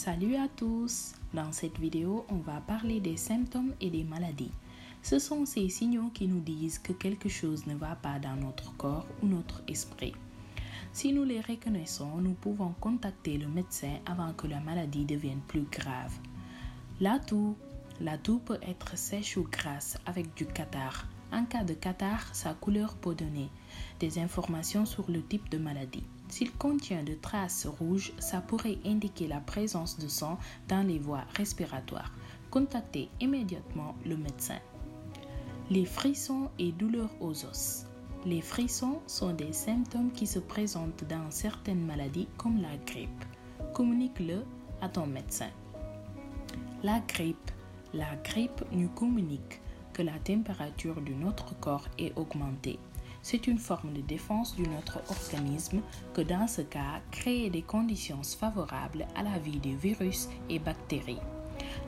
Salut à tous! Dans cette vidéo, on va parler des symptômes et des maladies. Ce sont ces signaux qui nous disent que quelque chose ne va pas dans notre corps ou notre esprit. Si nous les reconnaissons, nous pouvons contacter le médecin avant que la maladie devienne plus grave. La toux peut être sèche ou grasse avec du catarrhe. En cas de catarrhe, sa couleur peut donner des informations sur le type de maladie. S'il contient de traces rouges, ça pourrait indiquer la présence de sang dans les voies respiratoires. Contactez immédiatement le médecin. Les frissons et douleurs aux os. Les frissons sont des symptômes qui se présentent dans certaines maladies comme la grippe. Communique-le à ton médecin. La grippe nous communique que la température de notre corps est augmentée. C'est une forme de défense de notre organisme que dans ce cas crée des conditions favorables à la vie des virus et bactéries.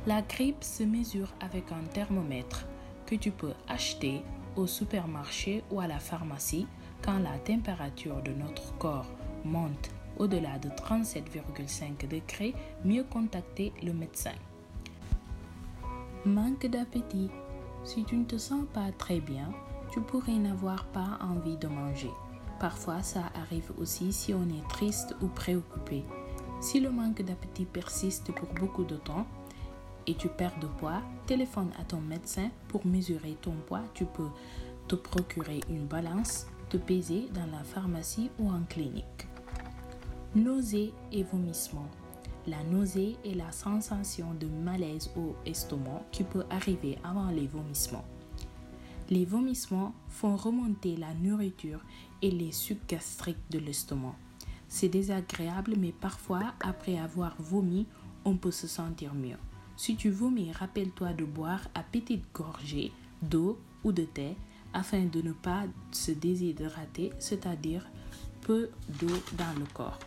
La grippe se mesure avec un thermomètre que tu peux acheter au supermarché ou à la pharmacie. Quand la température de notre corps monte au-delà de 37,5 degrés, mieux contacter le médecin. Manque d'appétit. Si tu ne te sens pas très bien, tu pourrais n'avoir pas envie de manger. Parfois, ça arrive aussi si on est triste ou préoccupé. Si le manque d'appétit persiste pour beaucoup de temps et tu perds de poids, téléphone à ton médecin pour mesurer ton poids. Tu peux te procurer une balance, te peser dans la pharmacie ou en clinique. Nausées et vomissements. La nausée est la sensation de malaise au estomac qui peut arriver avant les vomissements. Les vomissements font remonter la nourriture et les sucs gastriques de l'estomac. C'est désagréable, mais parfois, après avoir vomi, on peut se sentir mieux. Si tu vomis, rappelle-toi de boire à petites gorgées d'eau ou de thé afin de ne pas se déshydrater, c'est-à-dire peu d'eau dans le corps.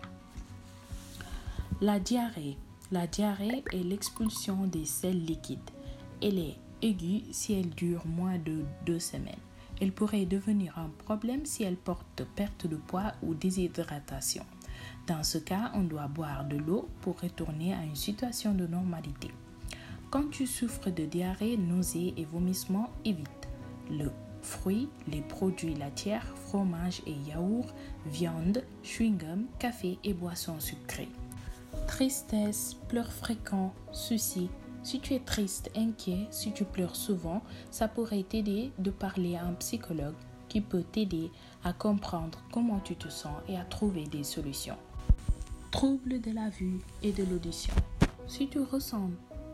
La diarrhée. La diarrhée est l'expulsion des selles liquides. Elle est aiguë si elle dure moins de 2 semaines. Elle pourrait devenir un problème si elle porte perte de poids ou déshydratation. Dans ce cas, on doit boire de l'eau pour retourner à une situation de normalité. Quand tu souffres de diarrhée, nausées et vomissements, évite le fruits, les produits laitiers, fromage et yaourt, viande, chewing-gum, café et boissons sucrées. Tristesse, pleurs fréquents, soucis. Si tu es triste, inquiet, si tu pleures souvent, ça pourrait t'aider de parler à un psychologue qui peut t'aider à comprendre comment tu te sens et à trouver des solutions. Troubles de la vue et de l'audition. Si tu ressens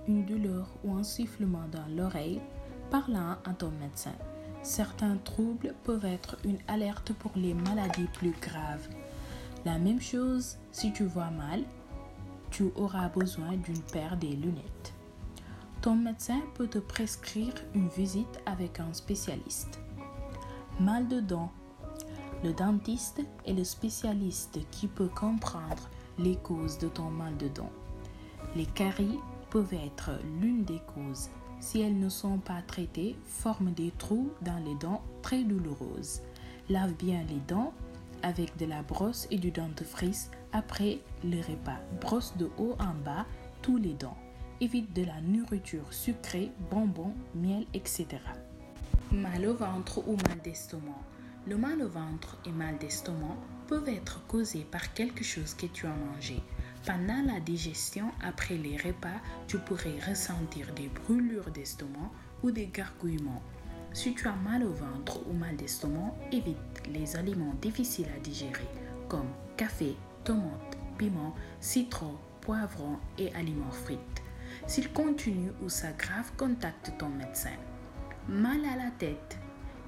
une douleur ou un sifflement dans l'oreille, parle-en à ton médecin. Certains troubles peuvent être une alerte pour les maladies plus graves. La même chose, si tu vois mal, tu auras besoin d'une paire de lunettes. Ton médecin peut te prescrire une visite avec un spécialiste. Mal de dents. Le dentiste est le spécialiste qui peut comprendre les causes de ton mal de dents. Les caries peuvent être l'une des causes. Si elles ne sont pas traitées, forment des trous dans les dents très douloureuses. Lave bien les dents avec de la brosse et du dentifrice après le repas. Brosse de haut en bas tous les dents. Évite de la nourriture sucrée, bonbons, miel, etc. Mal au ventre ou mal d'estomac. Le mal au ventre et mal d'estomac peuvent être causés par quelque chose que tu as mangé. Pendant la digestion, après les repas, tu pourrais ressentir des brûlures d'estomac ou des gargouillements. Si tu as mal au ventre ou mal d'estomac, évite les aliments difficiles à digérer comme café, tomates, piment, citron, poivron et aliments frits. S'il continue ou s'aggrave, contacte ton médecin. Mal à la tête.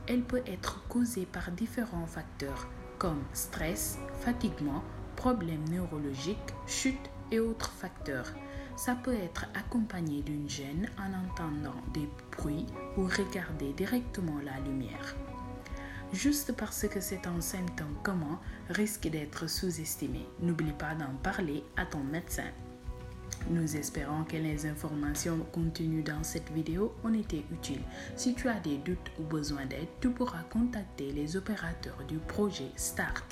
Elle peut être causée par différents facteurs comme stress, fatiguement, problèmes neurologiques, chute et autres facteurs. Ça peut être accompagné d'une gêne en entendant des bruits ou regarder directement la lumière. Juste parce que c'est un symptôme commun, risque d'être sous-estimé. N'oublie pas d'en parler à ton médecin. Nous espérons que les informations contenues dans cette vidéo ont été utiles. Si tu as des doutes ou besoin d'aide, tu pourras contacter les opérateurs du projet START.